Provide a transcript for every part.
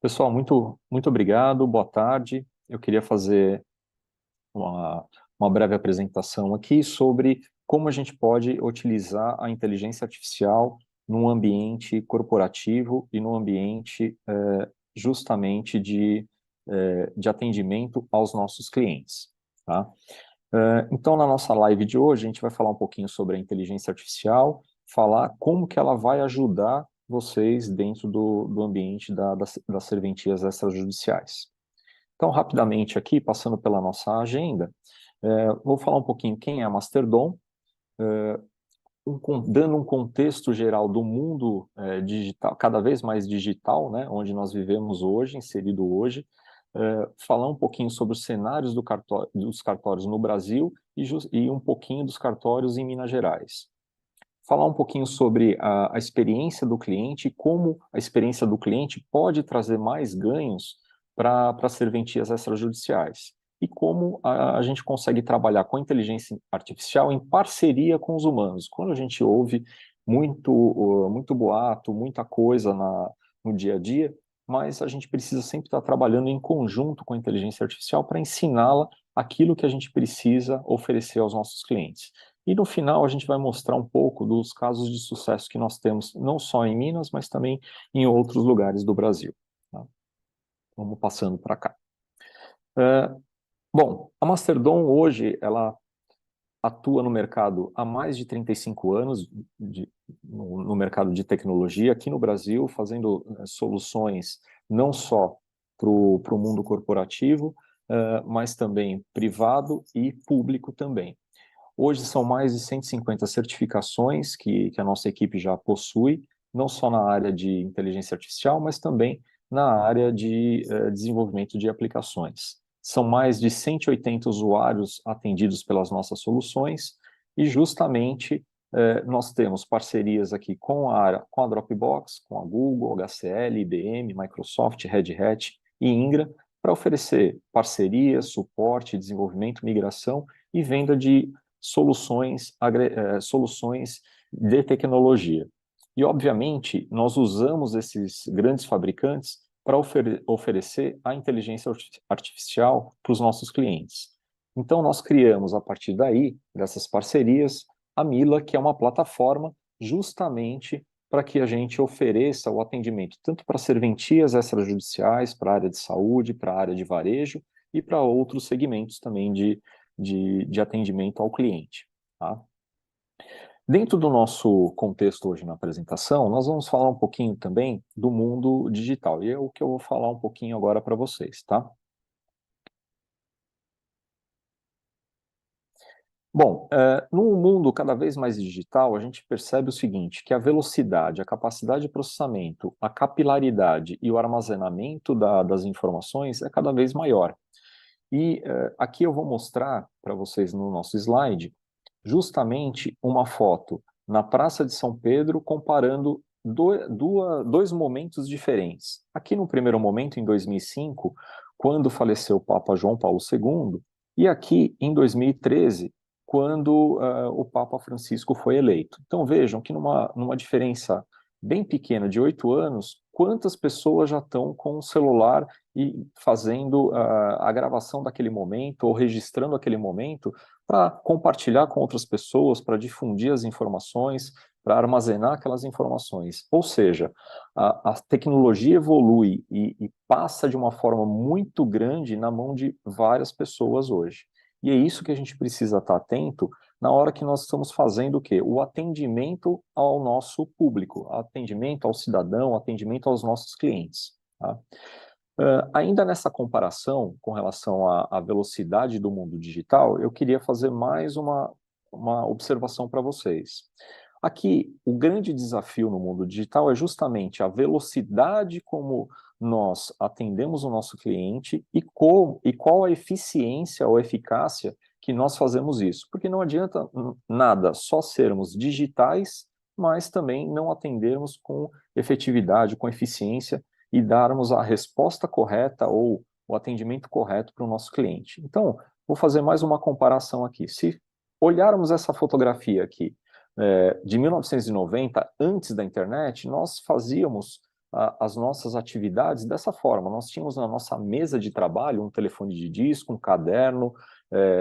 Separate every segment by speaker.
Speaker 1: Pessoal, muito obrigado, boa tarde. Eu queria fazer uma, uma breve apresentação aqui sobre como a gente pode utilizar a inteligência artificial num ambiente corporativo e num ambiente justamente de atendimento aos nossos clientes, tá? Então, na nossa live de hoje, a gente vai falar um pouquinho sobre a inteligência artificial, falar como que ela vai ajudar vocês dentro do ambiente das serventias extrajudiciais. Então, rapidamente aqui, passando pela nossa agenda, vou falar um pouquinho quem é a Masterdom, dando um contexto geral do mundo digital, cada vez mais digital, né, onde nós vivemos hoje, inserido hoje, falar um pouquinho sobre os cenários dos cartórios no Brasil e um pouquinho dos cartórios em Minas Gerais. Falar um pouquinho sobre a experiência do cliente e como a experiência do cliente pode trazer mais ganhos para as serventias extrajudiciais. E como a gente consegue trabalhar com a inteligência artificial em parceria com os humanos. Quando a gente ouve muito boato, muita coisa no dia a dia, mas a gente precisa sempre estar trabalhando em conjunto com a inteligência artificial para ensiná-la aquilo que a gente precisa oferecer aos nossos clientes. E no final a gente vai mostrar um pouco dos casos de sucesso que nós temos, não só em Minas, mas também em outros lugares do Brasil. Tá? Vamos passando para cá. Bom, a Masterdom hoje, ela atua no mercado há mais de 35 anos, no mercado de tecnologia, aqui no Brasil, fazendo soluções não só para o mundo corporativo, mas também privado e público também. Hoje são mais de 150 certificações que a nossa equipe já possui, não só na área de inteligência artificial, mas também na área de desenvolvimento de aplicações. São mais de 180 usuários atendidos pelas nossas soluções e justamente nós temos parcerias aqui com a Dropbox, com a Google, HCL, IBM, Microsoft, Red Hat e Ingra para oferecer parcerias, suporte, desenvolvimento, migração e venda de soluções de tecnologia. E, obviamente, nós usamos esses grandes fabricantes para oferecer a inteligência artificial para os nossos clientes. Então, nós criamos, a partir daí, dessas parcerias, a Mila, que é uma plataforma justamente para que a gente ofereça o atendimento tanto para serventias extrajudiciais, para a área de saúde, para a área de varejo e para outros segmentos também de atendimento ao cliente. Tá? Dentro do nosso contexto hoje na apresentação, nós vamos falar um pouquinho também do mundo digital, e é o que eu vou falar um pouquinho agora para vocês, tá? Bom, num mundo cada vez mais digital, a gente percebe o seguinte, que a velocidade, a capacidade de processamento, a capilaridade e o armazenamento das informações é cada vez maior. E aqui eu vou mostrar para vocês no nosso slide justamente uma foto na Praça de São Pedro comparando dois momentos diferentes. Aqui no primeiro momento, em 2005, quando faleceu o Papa João Paulo II, e aqui em 2013, quando o Papa Francisco foi eleito. Então vejam que numa diferença bem pequena de 8 anos, quantas pessoas já estão com o celular e fazendo a gravação daquele momento ou registrando aquele momento para compartilhar com outras pessoas, para difundir as informações, para armazenar aquelas informações. Ou seja, a tecnologia evolui e passa de uma forma muito grande na mão de várias pessoas hoje. E é isso que a gente precisa estar atento na hora que nós estamos fazendo o quê? O atendimento ao nosso público, atendimento ao cidadão, atendimento aos nossos clientes. Tá? Ainda nessa comparação com relação à velocidade do mundo digital, eu queria fazer mais uma observação para vocês. Aqui, o grande desafio no mundo digital é justamente a velocidade como nós atendemos o nosso cliente e qual a eficiência ou eficácia que nós fazemos isso. Porque não adianta nada só sermos digitais, mas também não atendermos com efetividade, com eficiência e darmos a resposta correta ou o atendimento correto para o nosso cliente. Então, vou fazer mais uma comparação aqui. Se olharmos essa fotografia aqui, de 1990, antes da internet, nós fazíamos as nossas atividades dessa forma. Nós tínhamos na nossa mesa de trabalho um telefone de disco, um caderno,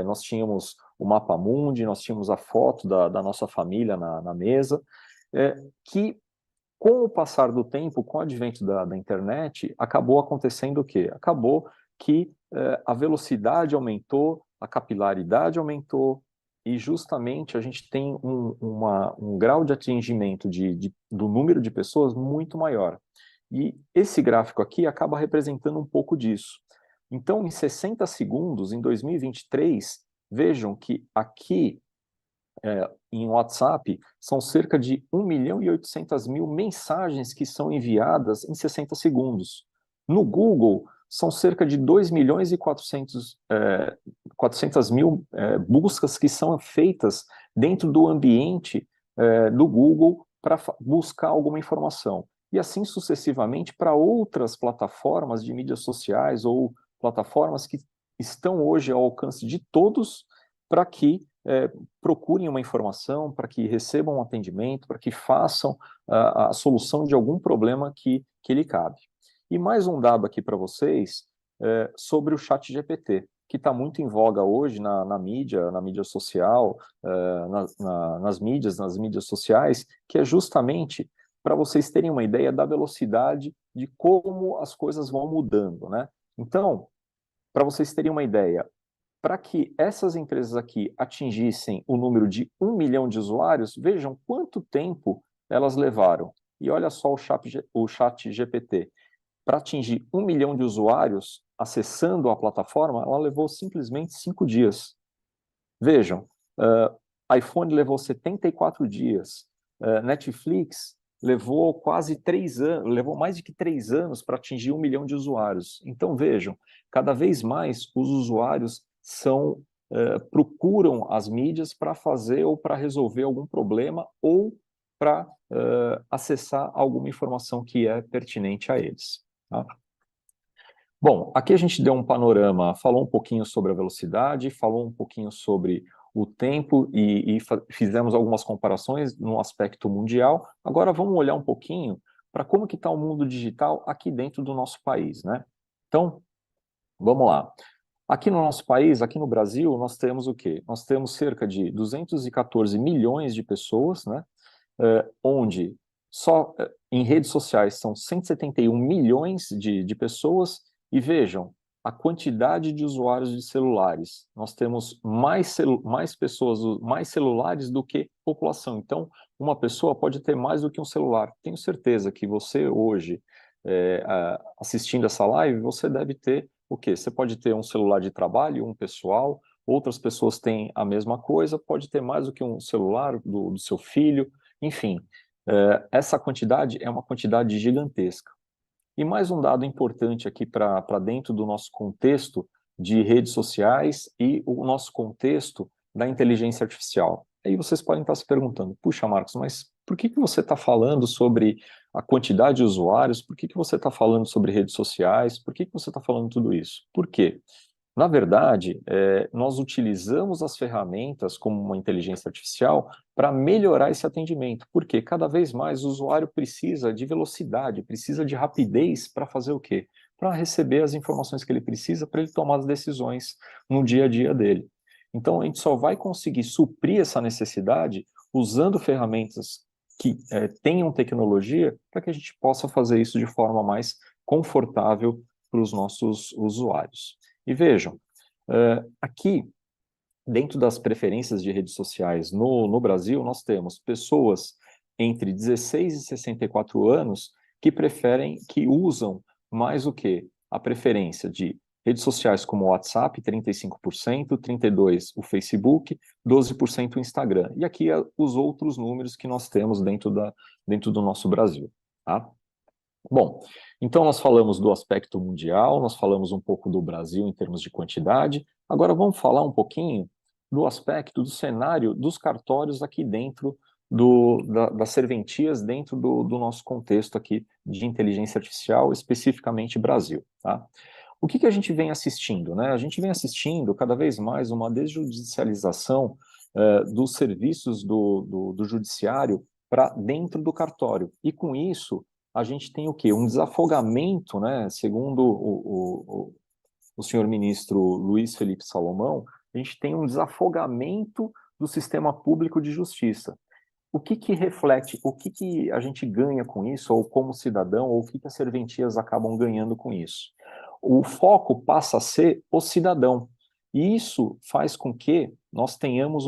Speaker 1: nós tínhamos o mapa mundi, nós tínhamos a foto da nossa família na mesa, que com o passar do tempo, com o advento da internet, acabou acontecendo o quê? Acabou que a velocidade aumentou, a capilaridade aumentou, e justamente a gente tem um grau de atingimento do número de pessoas muito maior. E esse gráfico aqui acaba representando um pouco disso. Então, em 60 segundos, em 2023, vejam que aqui em WhatsApp, são cerca de 1.800.000 mensagens que são enviadas em 60 segundos. No Google, são cerca de 2.400.000 buscas que são feitas dentro do ambiente do Google para buscar alguma informação. E assim sucessivamente para outras plataformas de mídias sociais ou plataformas que estão hoje ao alcance de todos para que procurem uma informação, para que recebam um atendimento, para que façam a solução de algum problema que lhe cabe. E mais um dado aqui para vocês sobre o ChatGPT, que está muito em voga hoje na mídia social, nas mídias sociais, que é justamente para vocês terem uma ideia da velocidade de como as coisas vão mudando, né? Então, para vocês terem uma ideia, para que essas empresas aqui atingissem o número de 1 milhão de usuários, vejam quanto tempo elas levaram. E olha só o chat GPT. Para atingir 1 milhão de usuários acessando a plataforma, ela levou simplesmente 5 dias. Vejam, iPhone levou 74 dias, Netflix levou quase 3 anos, levou mais de 3 anos para atingir 1 milhão de usuários. Então, vejam, cada vez mais os usuários procuram as mídias para fazer ou para resolver algum problema ou para acessar alguma informação que é pertinente a eles. Tá? Bom, aqui a gente deu um panorama, falou um pouquinho sobre a velocidade, falou um pouquinho sobre o tempo e fizemos algumas comparações no aspecto mundial. Agora vamos olhar um pouquinho para como que está o mundo digital aqui dentro do nosso país, né? Então, vamos lá. Aqui no nosso país, aqui no Brasil, nós temos o quê? Nós temos cerca de 214 milhões de pessoas, né? Onde só em redes sociais são 171 milhões de pessoas, e vejam, a quantidade de usuários de celulares. Nós temos mais pessoas, mais celulares do que população. Então, uma pessoa pode ter mais do que um celular. Tenho certeza que você hoje, assistindo essa live, você deve ter o quê? Você pode ter um celular de trabalho, um pessoal, outras pessoas têm a mesma coisa, pode ter mais do que um celular do seu filho, enfim. Essa quantidade é uma quantidade gigantesca. E mais um dado importante aqui para dentro do nosso contexto de redes sociais e o nosso contexto da inteligência artificial. Aí vocês podem estar se perguntando, puxa, Marcos, mas por que você está falando sobre a quantidade de usuários? Por que você está falando sobre redes sociais? Por que você está falando tudo isso? Por quê? Na verdade, nós utilizamos as ferramentas como uma inteligência artificial para melhorar esse atendimento, porque cada vez mais o usuário precisa de velocidade, precisa de rapidez para fazer o quê? Para receber as informações que ele precisa para ele tomar as decisões no dia a dia dele. Então, a gente só vai conseguir suprir essa necessidade usando ferramentas que tenham tecnologia para que a gente possa fazer isso de forma mais confortável para os nossos usuários. E vejam, aqui, dentro das preferências de redes sociais no Brasil, nós temos pessoas entre 16 e 64 anos que usam mais o quê? A preferência de redes sociais como o WhatsApp, 35%, 32% o Facebook, 12% o Instagram. E aqui os outros números que nós temos dentro do nosso Brasil, tá? Bom, então nós falamos do aspecto mundial, nós falamos um pouco do Brasil em termos de quantidade, agora vamos falar um pouquinho do aspecto do cenário dos cartórios aqui dentro das serventias, dentro do nosso contexto aqui de inteligência artificial, especificamente Brasil, tá? O que a gente vem assistindo, né? A gente vem assistindo cada vez mais uma desjudicialização dos serviços do judiciário para dentro do cartório, e com isso a gente tem o quê? Um desafogamento, né? Segundo o senhor ministro Luiz Felipe Salomão, a gente tem um desafogamento do sistema público de justiça. O que que reflete, o que que a gente ganha com isso, ou como cidadão, ou o que que as serventias acabam ganhando com isso? O foco passa a ser o cidadão. E isso faz com que nós tenhamos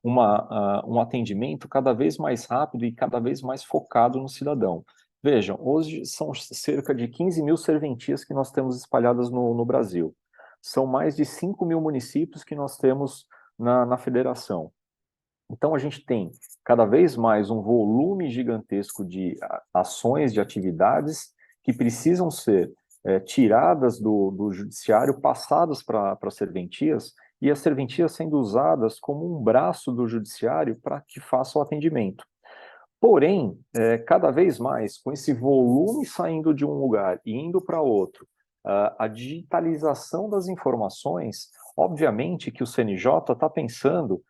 Speaker 1: um atendimento cada vez mais rápido e cada vez mais focado no cidadão. Vejam, hoje são cerca de 15 mil serventias que nós temos espalhadas no Brasil. São mais de 5 mil municípios que nós temos na federação. Então, a gente tem cada vez mais um volume gigantesco de ações, de atividades que precisam ser tiradas do judiciário, passadas para as serventias, e as serventias sendo usadas como um braço do judiciário para que faça o atendimento. Porém, cada vez mais, com esse volume saindo de um lugar e indo para outro, a digitalização das informações, obviamente que o CNJ está pensando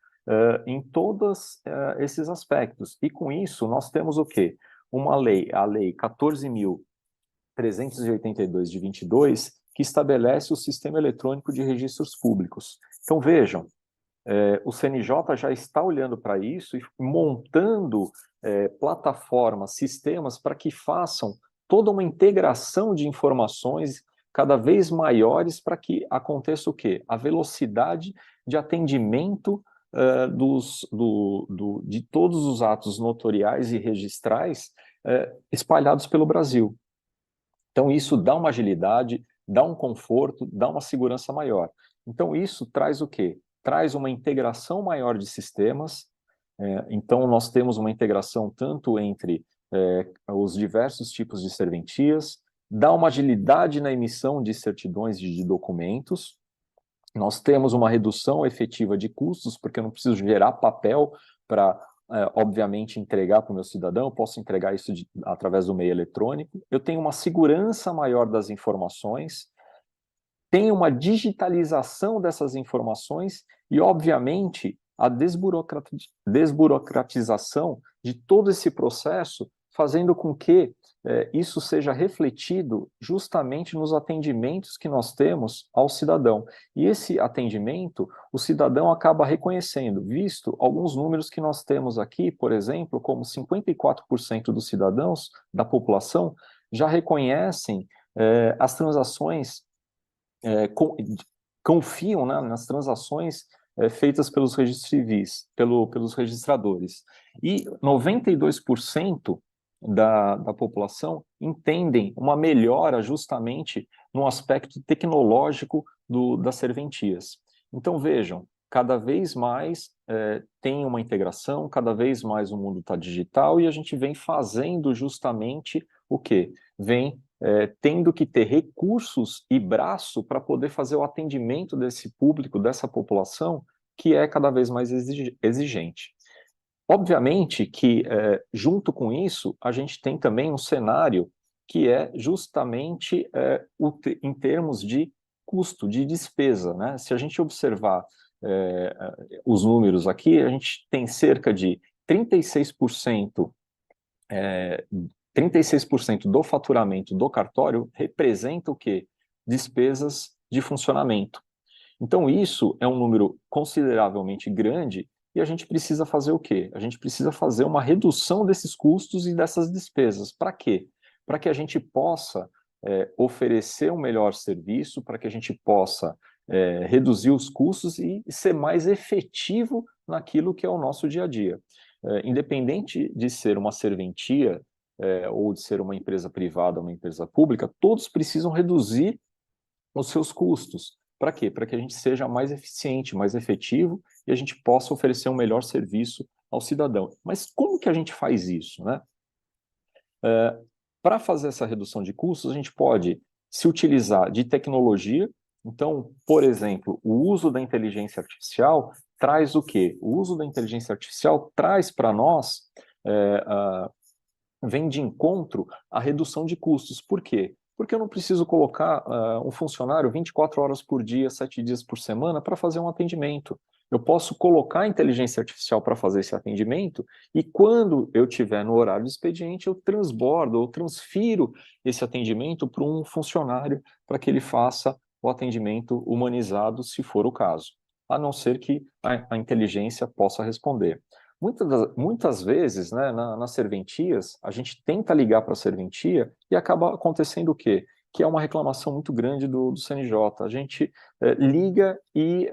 Speaker 1: em todos esses aspectos. E com isso, nós temos o quê? Uma lei, a Lei 14.382 de 22, que estabelece o Sistema Eletrônico de Registros Públicos. Então, vejam, o CNJ já está olhando para isso e montando plataformas, sistemas para que façam toda uma integração de informações cada vez maiores para que aconteça o quê? A velocidade de atendimento de todos os atos notoriais e registrais espalhados pelo Brasil. Então, isso dá uma agilidade, dá um conforto, dá uma segurança maior. Então, isso traz o quê? Traz uma integração maior de sistemas. Então, nós temos uma integração tanto entre os diversos tipos de serventias, dá uma agilidade na emissão de certidões de documentos. Nós temos uma redução efetiva de custos, porque eu não preciso gerar papel para, obviamente, entregar para o meu cidadão, eu posso entregar isso através do meio eletrônico. Eu tenho uma segurança maior das informações, tenho uma digitalização dessas informações e, obviamente, a desburocratização de todo esse processo, fazendo com que isso seja refletido justamente nos atendimentos que nós temos ao cidadão. E esse atendimento, o cidadão acaba reconhecendo, visto alguns números que nós temos aqui, por exemplo, como 54% dos cidadãos da população já reconhecem as transações, confiam, né, nas transações feitas pelos registros civis, pelos registradores. E 92% da população entendem uma melhora justamente no aspecto tecnológico das serventias. Então, vejam, cada vez mais tem uma integração, cada vez mais o mundo está digital e a gente vem fazendo justamente o quê? Vem tendo que ter recursos e braço para poder fazer o atendimento desse público, dessa população, que é cada vez mais exigente. Obviamente que, junto com isso, a gente tem também um cenário que é justamente em termos de custo, de despesa, né? Se a gente observar os números aqui, a gente tem cerca de 36%, 36% do faturamento do cartório representa o quê? Despesas de funcionamento. Então, isso é um número consideravelmente grande e a gente precisa fazer o quê? A gente precisa fazer uma redução desses custos e dessas despesas. Para quê? Para que a gente possa oferecer um melhor serviço, para que a gente possa reduzir os custos e ser mais efetivo naquilo que é o nosso dia a dia. Independente de ser uma serventia ou de ser uma empresa privada ou uma empresa pública, todos precisam reduzir os seus custos. Para quê? Para que a gente seja mais eficiente, mais efetivo e a gente possa oferecer um melhor serviço ao cidadão. Mas como que a gente faz isso, né? Para fazer essa redução de custos, a gente pode se utilizar de tecnologia. Então, por exemplo, o uso da inteligência artificial traz o quê? O uso da inteligência artificial traz para nós, vem de encontro à redução de custos. Por quê? Porque eu não preciso colocar um funcionário 24 horas por dia, 7 dias por semana para fazer um atendimento. Eu posso colocar a inteligência artificial para fazer esse atendimento e quando eu estiver no horário do expediente, eu transbordo, eu transfiro esse atendimento para um funcionário para que ele faça o atendimento humanizado, se for o caso, a não ser que a inteligência possa responder. Muitas vezes, né, nas serventias, a gente tenta ligar para a serventia e acaba acontecendo o quê? Que é uma reclamação muito grande do CNJ. A gente liga e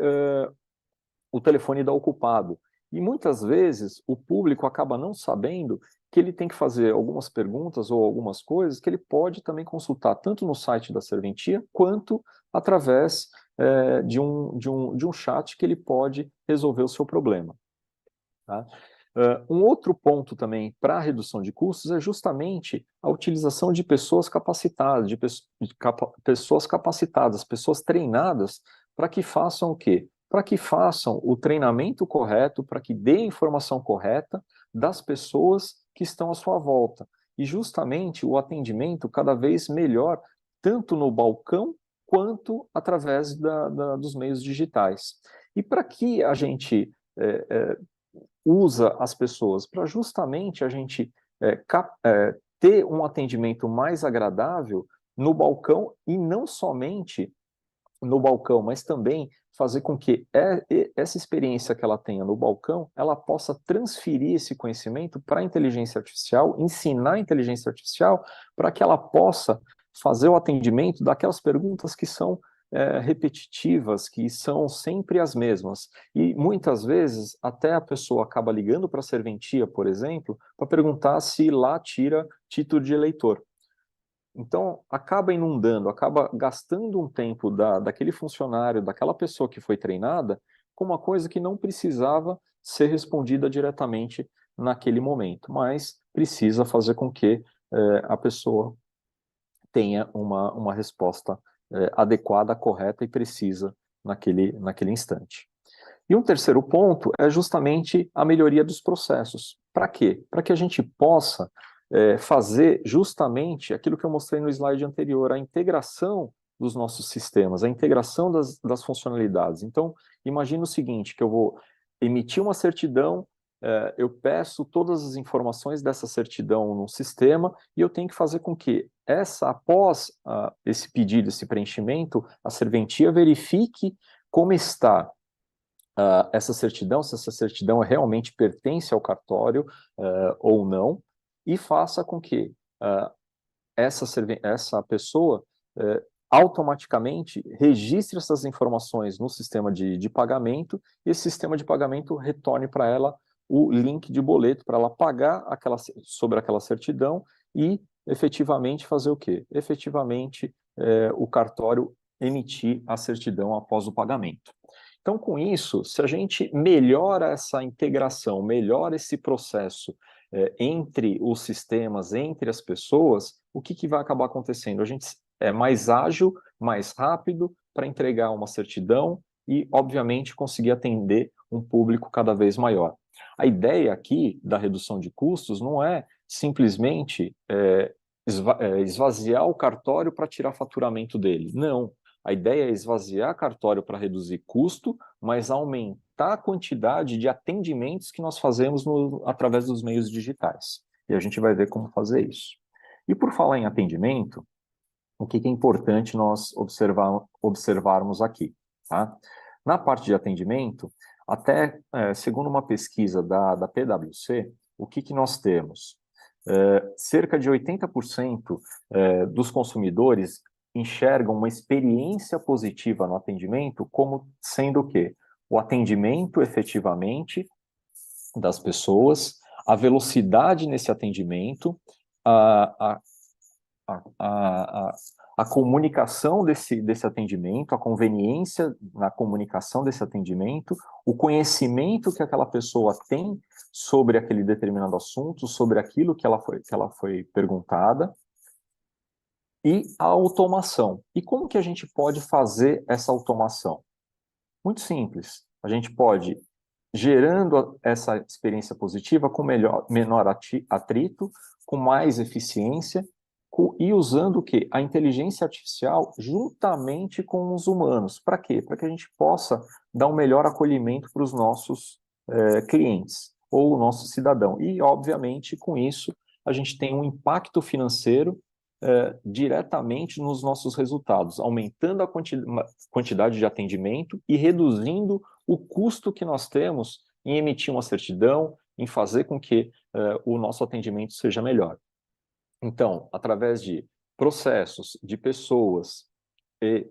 Speaker 1: o telefone dá ocupado. E muitas vezes o público acaba não sabendo que ele tem que fazer algumas perguntas ou algumas coisas que ele pode também consultar tanto no site da serventia quanto através de um chat que ele pode resolver o seu problema. Tá? Um outro ponto também para a redução de custos é justamente a utilização de pessoas capacitadas, pessoas capacitadas, pessoas treinadas, para que façam o quê? Para que façam o treinamento correto, para que dê a informação correta das pessoas que estão à sua volta. E justamente o atendimento cada vez melhor, tanto no balcão quanto através dos meios digitais. E para que a gente usa as pessoas para justamente a gente ter um atendimento mais agradável no balcão e não somente no balcão, mas também fazer com que essa experiência que ela tenha no balcão, ela possa transferir esse conhecimento para a inteligência artificial, ensinar a inteligência artificial para que ela possa fazer o atendimento daquelas perguntas que são repetitivas, que são sempre as mesmas. E muitas vezes até a pessoa acaba ligando para a serventia, por exemplo, para perguntar se lá tira título de eleitor. Então, acaba inundando, acaba gastando um tempo daquele funcionário, daquela pessoa que foi treinada, com uma coisa que não precisava ser respondida diretamente naquele momento, mas precisa fazer com que a pessoa tenha uma resposta adequada, correta e precisa naquele instante. E um terceiro ponto é justamente a melhoria dos processos. Para quê? Para que a gente possa fazer justamente aquilo que eu mostrei no slide anterior, a integração dos nossos sistemas, a integração das funcionalidades. Então, imagine o seguinte, que eu vou emitir uma certidão, eu peço todas as informações dessa certidão no sistema e eu tenho que fazer com que após esse pedido, esse preenchimento, a serventia verifique como está essa certidão, se essa certidão realmente pertence ao cartório ou não, e faça com que essa pessoa automaticamente registre essas informações no sistema de pagamento, e esse sistema de pagamento retorne para ela o link de boleto para ela pagar sobre aquela certidão e efetivamente fazer o quê? Efetivamente o cartório emitir a certidão após o pagamento. Então, com isso, se a gente melhora essa integração, melhora esse processo entre os sistemas, entre as pessoas, o que vai acabar acontecendo? A gente é mais ágil, mais rápido para entregar uma certidão e, obviamente, conseguir atender um público cada vez maior. A ideia aqui da redução de custos não é simplesmente esvaziar o cartório para tirar faturamento dele. Não. A ideia é esvaziar cartório para reduzir custo, mas aumentar a quantidade de atendimentos que nós fazemos através dos meios digitais. E a gente vai ver como fazer isso. E por falar em atendimento, o que é importante nós observarmos aqui? Tá? Na parte de atendimento, até segundo uma pesquisa da PwC, o que nós temos? Cerca de 80% dos consumidores enxergam uma experiência positiva no atendimento como sendo o quê? O atendimento efetivamente das pessoas, a velocidade nesse atendimento, a, a, a, a comunicação desse atendimento, a conveniência na comunicação desse atendimento, o conhecimento que aquela pessoa tem sobre aquele determinado assunto, sobre aquilo que ela foi perguntada, e a automação. E como que a gente pode fazer essa automação? Muito simples. A gente pode, gerando essa experiência positiva com menor atrito, com mais eficiência, e usando o quê? A inteligência artificial juntamente com os humanos. Para quê? Para que a gente possa dar um melhor acolhimento para os nossos clientes ou o nosso cidadão. E, obviamente, com isso, a gente tem um impacto financeiro diretamente nos nossos resultados, aumentando a quantidade de atendimento e reduzindo o custo que nós temos em emitir uma certidão, em fazer com que o nosso atendimento seja melhor. Então, através de processos, de pessoas e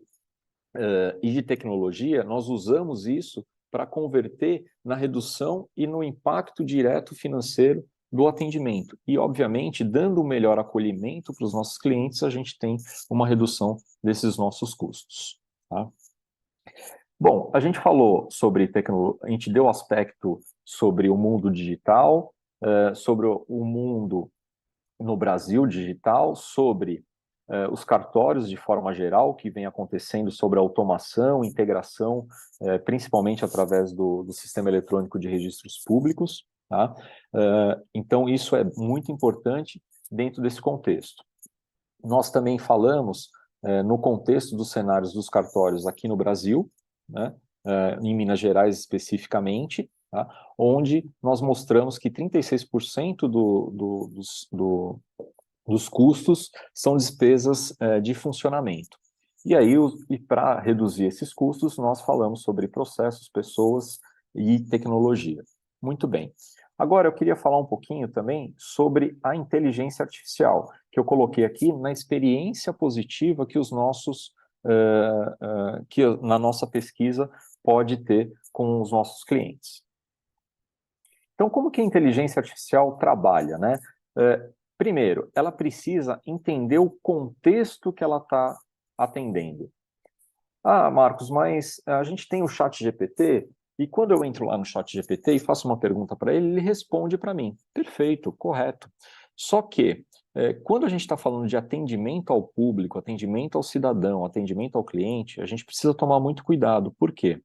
Speaker 1: de tecnologia, nós usamos isso para converter na redução e no impacto direto financeiro do atendimento. E, obviamente, dando um melhor acolhimento para os nossos clientes, a gente tem uma redução desses nossos custos. Tá? Bom, a gente falou sobre tecnologia, a gente deu aspecto sobre o mundo digital, sobre o mundo no Brasil digital, sobre os cartórios de forma geral, que vem acontecendo sobre automação, integração, principalmente através do Sistema Eletrônico de Registros Públicos. Tá? Então, isso é muito importante dentro desse contexto. Nós também falamos no contexto dos cenários dos cartórios aqui no Brasil, né? Em Minas Gerais especificamente, tá? Onde nós mostramos que 36% dos custos são despesas de funcionamento. E aí, para reduzir esses custos, nós falamos sobre processos, pessoas e tecnologia. Muito bem. Agora, eu queria falar um pouquinho também sobre a inteligência artificial, que eu coloquei aqui na experiência positiva que os nossos, que na nossa pesquisa pode ter com os nossos clientes. Então, como que a inteligência artificial trabalha, né? Primeiro, ela precisa entender o contexto que ela está atendendo. Ah, Marcos, mas a gente tem o ChatGPT, e quando eu entro lá no ChatGPT e faço uma pergunta para ele, ele responde para mim. Perfeito, correto. Só que, quando a gente está falando de atendimento ao público, atendimento ao cidadão, atendimento ao cliente, a gente precisa tomar muito cuidado. Por quê?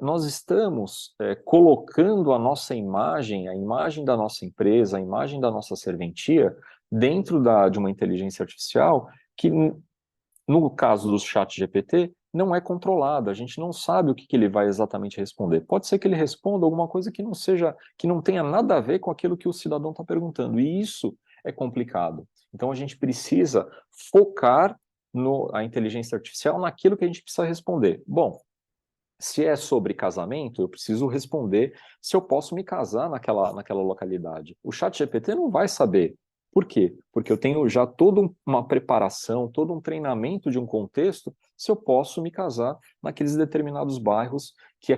Speaker 1: Nós estamos colocando a nossa imagem, a imagem da nossa empresa, a imagem da nossa serventia, dentro de uma inteligência artificial que, no caso do ChatGPT, não é controlada. A gente não sabe o que ele vai exatamente responder. Pode ser que ele responda alguma coisa que que não tenha nada a ver com aquilo que o cidadão está perguntando. E isso é complicado. Então a gente precisa focar a inteligência artificial naquilo que a gente precisa responder. Bom, se é sobre casamento, eu preciso responder se eu posso me casar naquela localidade. O ChatGPT não vai saber. Por quê? Porque eu tenho já toda uma preparação, todo um treinamento de um contexto, se eu posso me casar naqueles determinados bairros que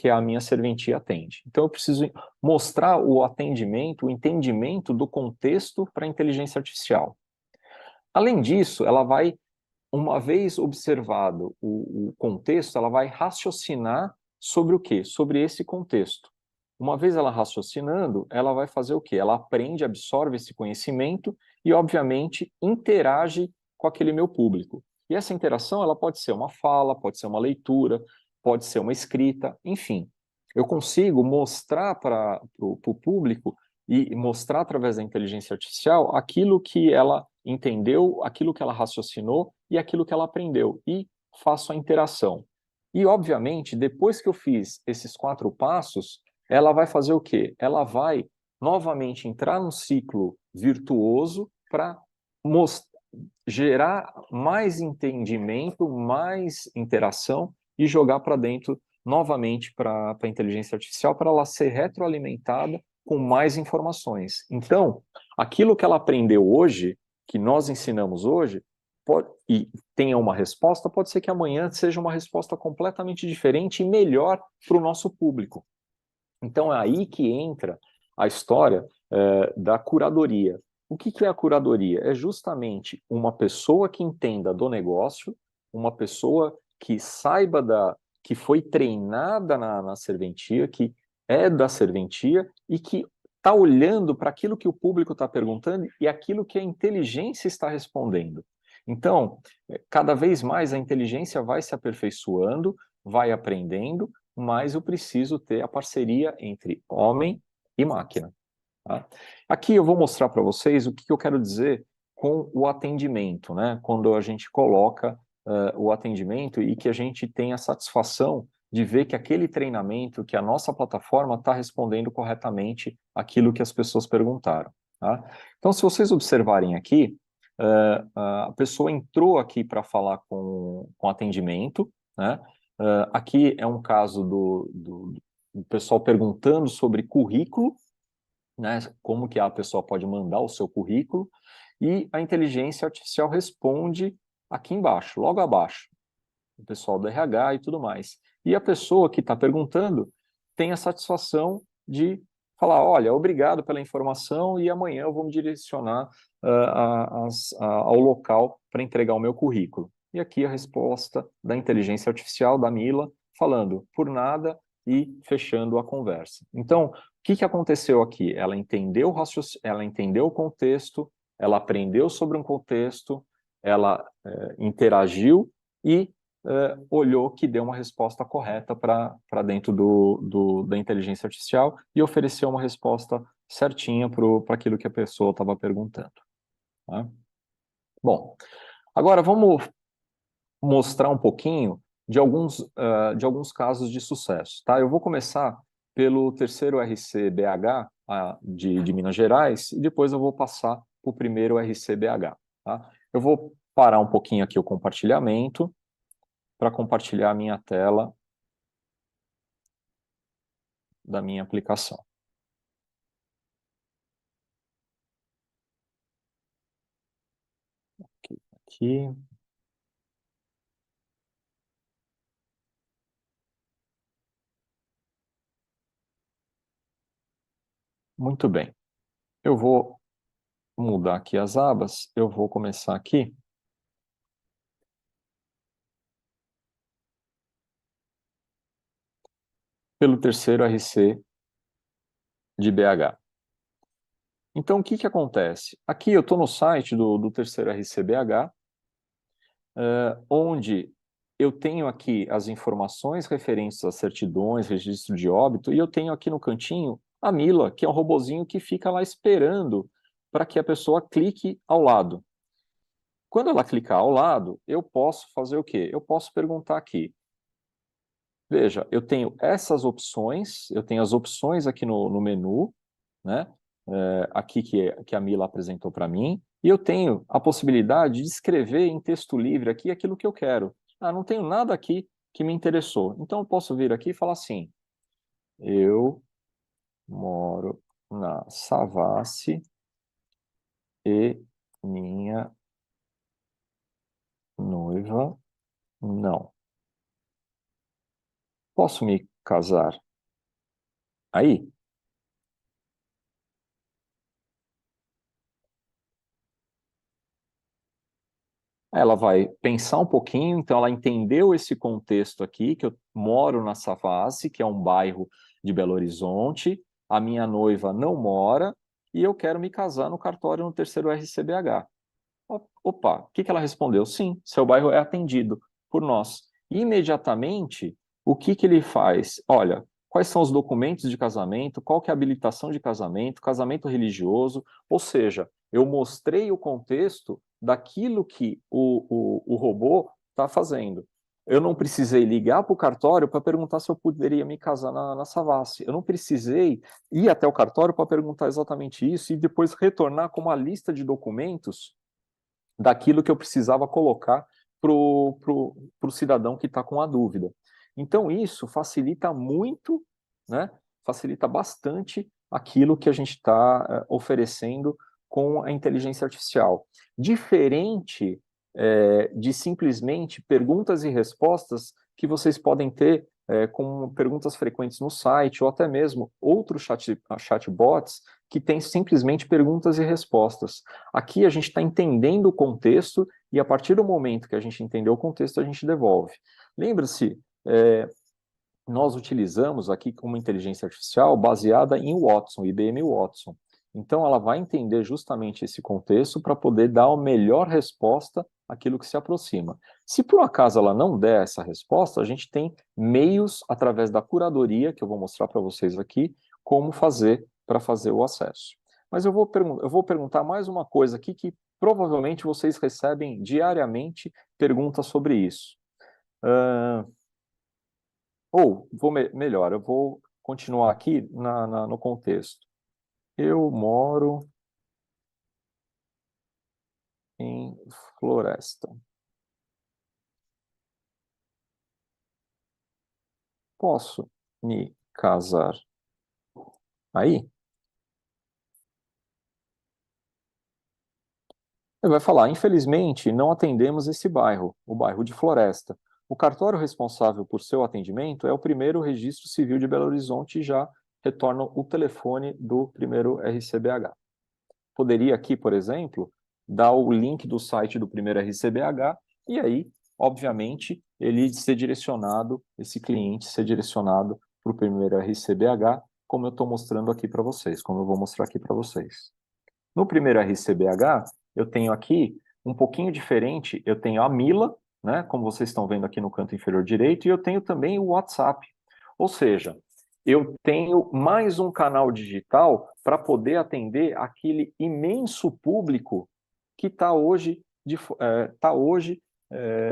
Speaker 1: a minha serventia atende. Então, eu preciso mostrar o atendimento, o entendimento do contexto para a inteligência artificial. Além disso, ela vai, uma vez observado o contexto, ela vai raciocinar sobre o quê? Sobre esse contexto. Uma vez ela raciocinando, ela vai fazer o quê? Ela aprende, absorve esse conhecimento e, obviamente, interage com aquele meu público. E essa interação, ela pode ser uma fala, pode ser uma leitura, pode ser uma escrita, enfim. Eu consigo mostrar para o público e mostrar através da inteligência artificial aquilo que ela entendeu, aquilo que ela raciocinou e aquilo que ela aprendeu, e faço a interação. E, obviamente, depois que eu fiz esses 4 passos, ela vai fazer o quê? Ela vai novamente entrar num ciclo virtuoso para gerar mais entendimento, mais interação e jogar para dentro novamente para a inteligência artificial para ela ser retroalimentada com mais informações. Então, aquilo que ela aprendeu hoje, que nós ensinamos hoje, e tenha uma resposta, pode ser que amanhã seja uma resposta completamente diferente e melhor para o nosso público. Então, é aí que entra a história da curadoria. O que é a curadoria? É justamente uma pessoa que entenda do negócio, uma pessoa que saiba que foi treinada na serventia, que é da serventia e que está olhando para aquilo que o público está perguntando e aquilo que a inteligência está respondendo. Então, cada vez mais a inteligência vai se aperfeiçoando, vai aprendendo, mas eu preciso ter a parceria entre homem e máquina. Tá? Aqui eu vou mostrar para vocês o que eu quero dizer com o atendimento, né? Quando a gente coloca o atendimento e que a gente tem a satisfação de ver que aquele treinamento, que a nossa plataforma está respondendo corretamente aquilo que as pessoas perguntaram. Tá? Então, se vocês observarem aqui, a pessoa entrou aqui para falar com atendimento, né? Aqui é um caso do pessoal perguntando sobre currículo, né? Como que a pessoa pode mandar o seu currículo, e a inteligência artificial responde aqui embaixo, logo abaixo, o pessoal do RH e tudo mais. E a pessoa que está perguntando tem a satisfação de falar, olha, obrigado pela informação e amanhã eu vou me direcionar ao local para entregar o meu currículo. E aqui a resposta da inteligência artificial, da Mila, falando por nada e fechando a conversa. Então, o que aconteceu aqui? Ela entendeu o contexto, ela aprendeu sobre um contexto, ela interagiu e olhou que deu uma resposta correta para dentro da inteligência artificial e ofereceu uma resposta certinha para aquilo que a pessoa estava perguntando. Tá? Bom, agora vamos mostrar um pouquinho de alguns casos de sucesso. Tá? Eu vou começar pelo terceiro RCBH de Minas Gerais e depois eu vou passar para o primeiro RCBH. Tá? Eu vou parar um pouquinho aqui o compartilhamento para compartilhar a minha tela da minha aplicação. Aqui. Muito bem. Eu vou mudar aqui as abas. Eu vou começar aqui. Pelo terceiro RC de BH. Então, o que acontece? Aqui eu estou no site do terceiro RCBH, onde eu tenho aqui as informações referentes às certidões, registro de óbito, e eu tenho aqui no cantinho a Mila, que é um robozinho que fica lá esperando para que a pessoa clique ao lado. Quando ela clicar ao lado, eu posso fazer o quê? Eu posso perguntar aqui. Veja, eu tenho essas opções, eu tenho as opções aqui no menu, né? Aqui que a Mila apresentou para mim, e eu tenho a possibilidade de escrever em texto livre aqui aquilo que eu quero. Ah, não tenho nada aqui que me interessou. Então eu posso vir aqui e falar assim, eu moro na Savassi e minha noiva não. Posso me casar aí? Ela vai pensar um pouquinho, então ela entendeu esse contexto aqui, que eu moro na Savassi, que é um bairro de Belo Horizonte, a minha noiva não mora e eu quero me casar no cartório no terceiro RCBH. Opa, o que ela respondeu? Sim, seu bairro é atendido por nós. Imediatamente, o que ele faz? Olha, quais são os documentos de casamento, qual que é a habilitação de casamento, casamento religioso, ou seja, eu mostrei o contexto daquilo que o robô está fazendo. Eu não precisei ligar para o cartório para perguntar se eu poderia me casar na Savassi. Eu não precisei ir até o cartório para perguntar exatamente isso e depois retornar com uma lista de documentos daquilo que eu precisava colocar para o cidadão que está com a dúvida. Então, isso facilita muito, né? Facilita bastante aquilo que a gente está oferecendo com a inteligência artificial. Diferente de simplesmente perguntas e respostas que vocês podem ter com perguntas frequentes no site, ou até mesmo outros chatbots que têm simplesmente perguntas e respostas. Aqui a gente está entendendo o contexto e a partir do momento que a gente entendeu o contexto, a gente devolve. Lembra-se, nós utilizamos aqui uma inteligência artificial baseada em Watson, IBM Watson. Então, ela vai entender justamente esse contexto para poder dar a melhor resposta àquilo que se aproxima. Se por acaso ela não der essa resposta, a gente tem meios, através da curadoria, que eu vou mostrar para vocês aqui, como fazer para fazer o acesso. Mas eu vou perguntar mais uma coisa aqui que provavelmente vocês recebem diariamente perguntas sobre isso. Ou, melhor, eu vou continuar aqui no contexto. Eu moro em Floresta. Posso me casar aí? Ele vai falar, infelizmente, não atendemos esse bairro, o bairro de Floresta. O cartório responsável por seu atendimento é o primeiro Registro Civil de Belo Horizonte e já retorna o telefone do primeiro RCBH. Poderia aqui, por exemplo, dar o link do site do primeiro RCBH e aí, obviamente, ele ser direcionado, esse cliente ser direcionado para o primeiro RCBH, como eu estou mostrando aqui para vocês, como eu vou mostrar aqui para vocês. No primeiro RCBH, eu tenho aqui um pouquinho diferente, eu tenho a Mila, né, como vocês estão vendo aqui no canto inferior direito, e eu tenho também o WhatsApp. Ou seja, eu tenho mais um canal digital para poder atender aquele imenso público que está hoje,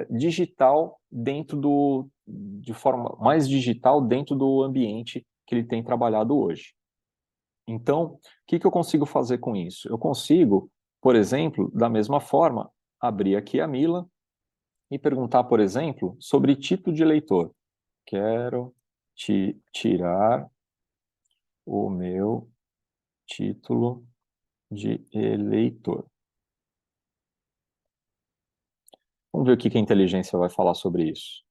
Speaker 1: digital de forma mais digital dentro do ambiente que ele tem trabalhado hoje. Então, o que eu consigo fazer com isso? Eu consigo, por exemplo, da mesma forma, abrir aqui a Mila e perguntar, por exemplo, sobre tipo de eleitor. Quero tirar o meu título de eleitor. Vamos ver o que a inteligência vai falar sobre isso.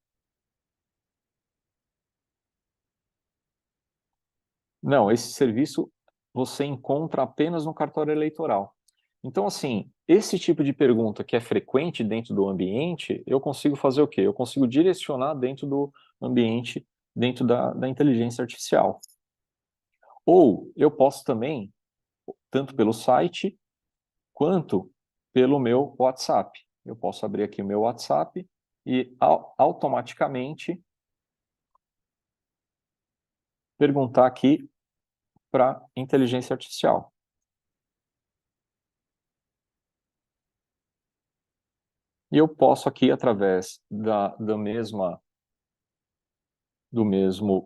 Speaker 1: Não, esse serviço você encontra apenas no cartório eleitoral. Então, assim, esse tipo de pergunta que é frequente dentro do ambiente, eu consigo fazer o quê? Eu consigo direcionar dentro do ambiente, dentro da inteligência artificial. Ou eu posso também, tanto pelo site, quanto pelo meu WhatsApp. Eu posso abrir aqui o meu WhatsApp e automaticamente perguntar aqui para inteligência artificial. E eu posso aqui, através do mesmo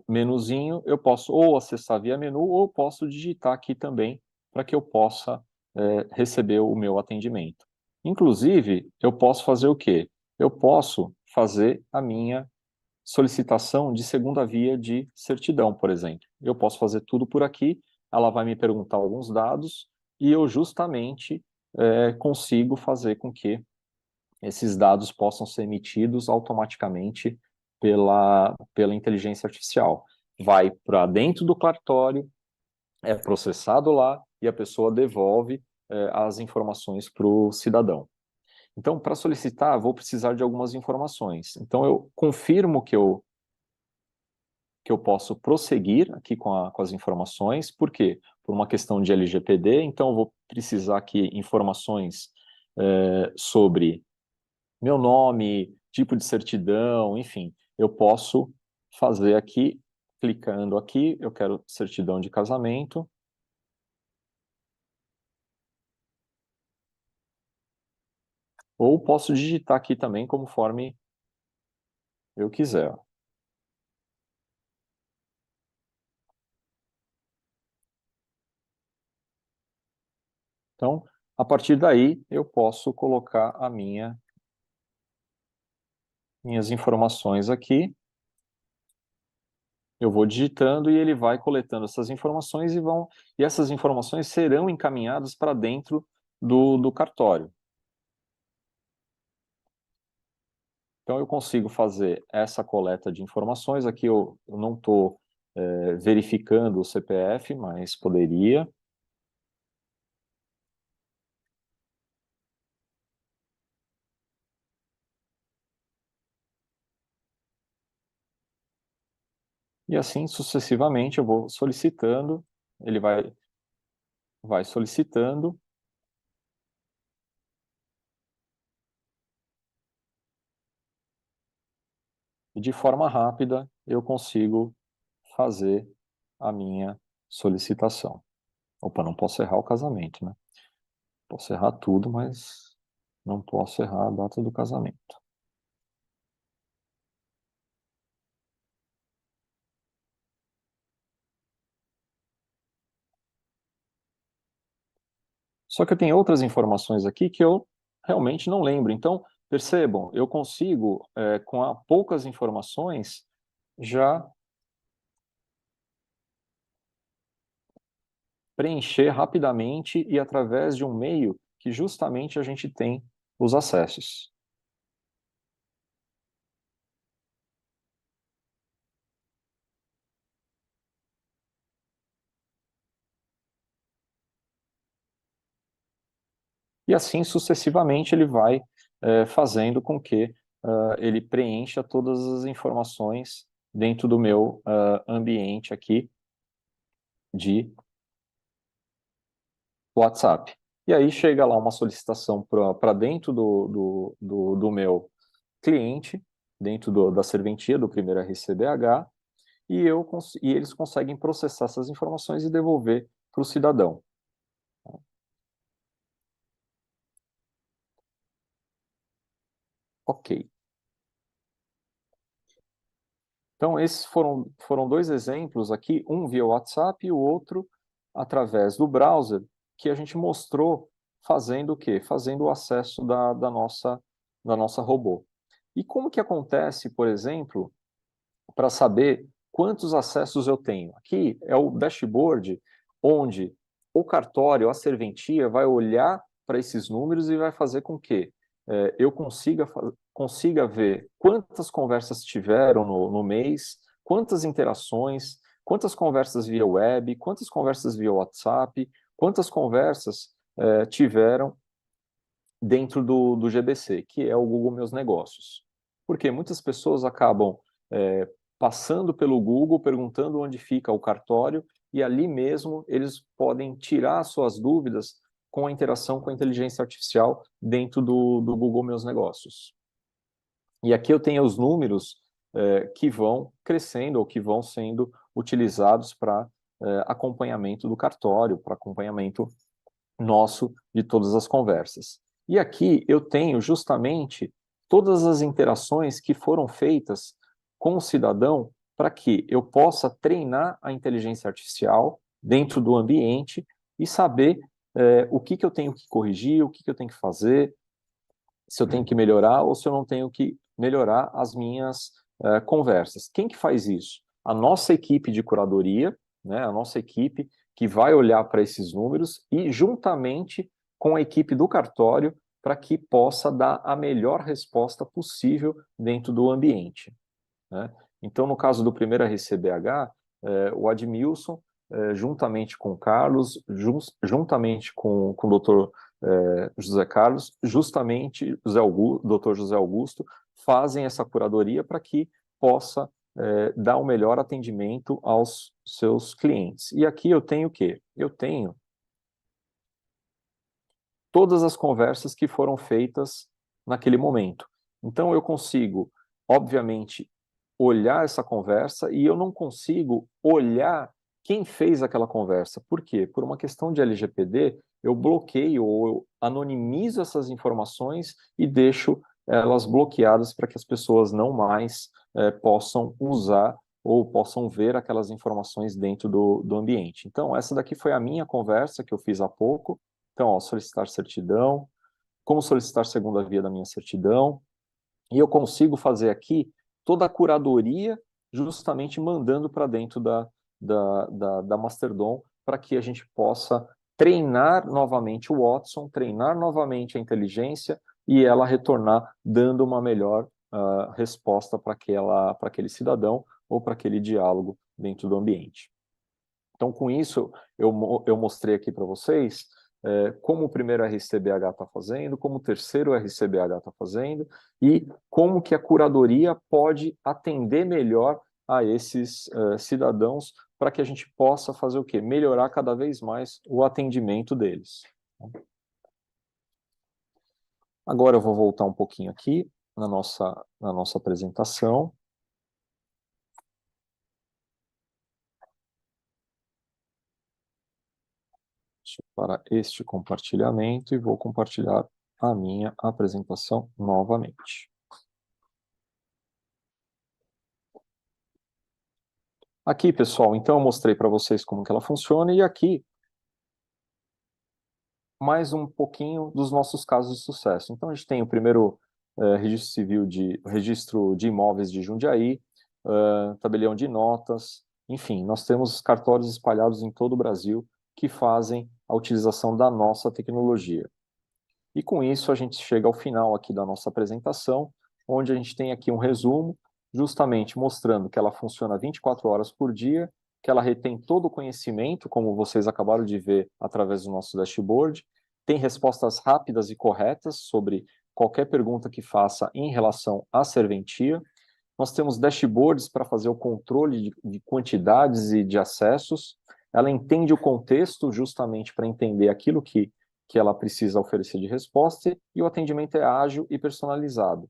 Speaker 1: menuzinho, eu posso ou acessar via menu ou posso digitar aqui também para que eu possa receber o meu atendimento. Inclusive, eu posso fazer o quê? Eu posso fazer a minha solicitação de segunda via de certidão, por exemplo. Eu posso fazer tudo por aqui, ela vai me perguntar alguns dados e eu justamente consigo fazer com que esses dados possam ser emitidos automaticamente pela inteligência artificial. Vai para dentro do cartório, é processado lá e a pessoa devolve as informações para o cidadão. Então, para solicitar, vou precisar de algumas informações. Então, eu confirmo que eu posso prosseguir aqui com as informações, por quê? Por uma questão de LGPD, então eu vou precisar aqui informações sobre meu nome, tipo de certidão, enfim, eu posso fazer aqui, clicando aqui, eu quero certidão de casamento. Ou posso digitar aqui também conforme eu quiser. Então, a partir daí, eu posso colocar minhas informações aqui. Eu vou digitando e ele vai coletando essas informações e essas informações serão encaminhadas para dentro do cartório. Então, eu consigo fazer essa coleta de informações. Aqui eu não estou verificando o CPF, mas poderia. E assim sucessivamente eu vou solicitando, ele vai solicitando. E de forma rápida eu consigo fazer a minha solicitação. Opa, não posso errar o casamento, né? Posso errar tudo, mas não posso errar a data do casamento. Só que eu tenho outras informações aqui que eu realmente não lembro. Então, percebam, eu consigo, com poucas informações, já preencher rapidamente e através de um meio que justamente a gente tem os acessos. E assim sucessivamente ele vai fazendo com que ele preencha todas as informações dentro do meu ambiente aqui de WhatsApp. E aí chega lá uma solicitação para dentro do meu cliente, dentro da serventia do primeiro RCBH, e eles conseguem processar essas informações e devolver para o cidadão. Ok. Então, esses foram dois exemplos aqui, um via WhatsApp e o outro através do browser, que a gente mostrou fazendo o quê? Fazendo o acesso da nossa robô. E como que acontece, por exemplo, para saber quantos acessos eu tenho? Aqui é o dashboard onde o cartório, a serventia, vai olhar para esses números e vai fazer com que eu consiga ver quantas conversas tiveram no mês, quantas interações, quantas conversas via web, quantas conversas via WhatsApp, quantas conversas tiveram dentro do GBC, que é o Google Meus Negócios. Porque muitas pessoas acabam passando pelo Google, perguntando onde fica o cartório, e ali mesmo eles podem tirar suas dúvidas com a interação com a inteligência artificial dentro do Google Meus Negócios. E aqui eu tenho os números que vão crescendo ou que vão sendo utilizados para acompanhamento do cartório, para acompanhamento nosso de todas as conversas. E aqui eu tenho justamente todas as interações que foram feitas com o cidadão para que eu possa treinar a inteligência artificial dentro do ambiente e saber o que eu tenho que corrigir, o que eu tenho que fazer, se eu tenho que melhorar ou se eu não tenho que melhorar as minhas conversas. Quem que faz isso? A nossa equipe de curadoria, né, a nossa equipe que vai olhar para esses números e juntamente com a equipe do cartório para que possa dar a melhor resposta possível dentro do ambiente. Né? Então, no caso do primeiro RCBH, o Admilson, juntamente com o Carlos, juntamente com o doutor José Carlos, justamente doutor José Augusto, fazem essa curadoria para que possa dar o melhor atendimento aos seus clientes. E aqui eu tenho o quê? Eu tenho todas as conversas que foram feitas naquele momento. Então eu consigo, obviamente, olhar essa conversa e eu não consigo olhar quem fez aquela conversa. Por quê? Por uma questão de LGPD, eu bloqueio ou eu anonimizo essas informações e deixo elas bloqueadas para que as pessoas não mais possam usar ou possam ver aquelas informações dentro do ambiente. Então, essa daqui foi a minha conversa que eu fiz há pouco. Então, ó, solicitar certidão, como solicitar segunda via da minha certidão, e eu consigo fazer aqui toda a curadoria justamente mandando para dentro da Masterdom para que a gente possa treinar novamente o Watson, treinar novamente a inteligência e ela retornar dando uma melhor resposta para aquele cidadão ou para aquele diálogo dentro do ambiente. Então, com isso, eu mostrei aqui para vocês como o primeiro RCBH está fazendo, como o terceiro RCBH está fazendo e como que a curadoria pode atender melhor a esses cidadãos para que a gente possa fazer o quê? Melhorar cada vez mais o atendimento deles. Agora eu vou voltar um pouquinho aqui na nossa apresentação. passo para este compartilhamento e vou compartilhar a minha apresentação novamente. Aqui, pessoal, então eu mostrei para vocês como que ela funciona e aqui mais um pouquinho dos nossos casos de sucesso. Então a gente tem o primeiro registro de imóveis de Jundiaí, tabelião de notas, enfim, nós temos cartórios espalhados em todo o Brasil que fazem a utilização da nossa tecnologia. E com isso a gente chega ao final aqui da nossa apresentação, onde a gente tem aqui um resumo, justamente mostrando que ela funciona 24 horas por dia, que ela retém todo o conhecimento, como vocês acabaram de ver através do nosso dashboard, tem respostas rápidas e corretas sobre qualquer pergunta que faça em relação à serventia. Nós temos dashboards para fazer o controle de quantidades e de acessos. Ela entende o contexto justamente para entender aquilo que ela precisa oferecer de resposta, e o atendimento é ágil e personalizado.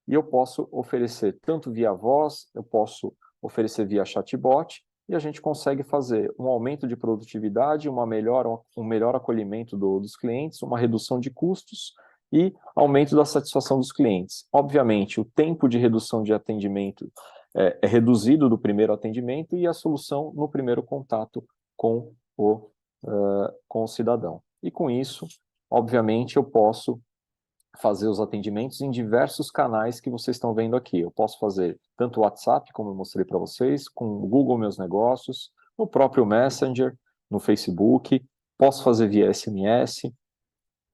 Speaker 1: E eu posso oferecer tanto via voz, eu posso oferecer via chatbot, e a gente consegue fazer um aumento de produtividade, um melhor acolhimento dos clientes, uma redução de custos e aumento da satisfação dos clientes. Obviamente, o tempo de redução de atendimento é reduzido do primeiro atendimento e a solução no primeiro contato com o cidadão. E com isso, obviamente, eu posso fazer os atendimentos em diversos canais que vocês estão vendo aqui. Eu posso fazer tanto o WhatsApp, como eu mostrei para vocês, com o Google Meus Negócios, no próprio Messenger, no Facebook, posso fazer via SMS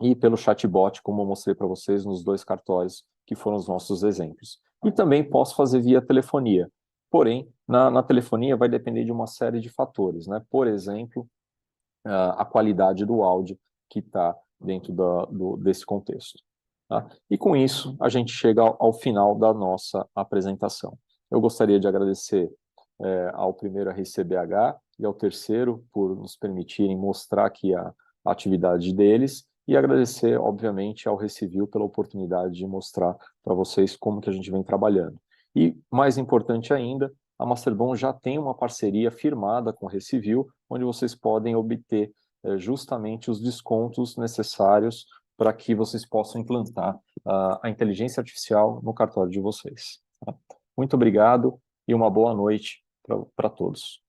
Speaker 1: e pelo chatbot, como eu mostrei para vocês nos dois cartórios que foram os nossos exemplos. E também posso fazer via telefonia. Porém, na telefonia vai depender de uma série de fatores, né? Por exemplo, a qualidade do áudio que está dentro desse contexto. Tá? E com isso, a gente chega ao final da nossa apresentação. Eu gostaria de agradecer ao primeiro RCBH e ao terceiro por nos permitirem mostrar aqui a atividade deles e agradecer, obviamente, ao Recivil pela oportunidade de mostrar para vocês como que a gente vem trabalhando. E, mais importante ainda, a Masterdom já tem uma parceria firmada com o Recivil, onde vocês podem obter justamente os descontos necessários para que vocês possam implantar a inteligência artificial no cartório de vocês. Tá? Muito obrigado e uma boa noite para todos.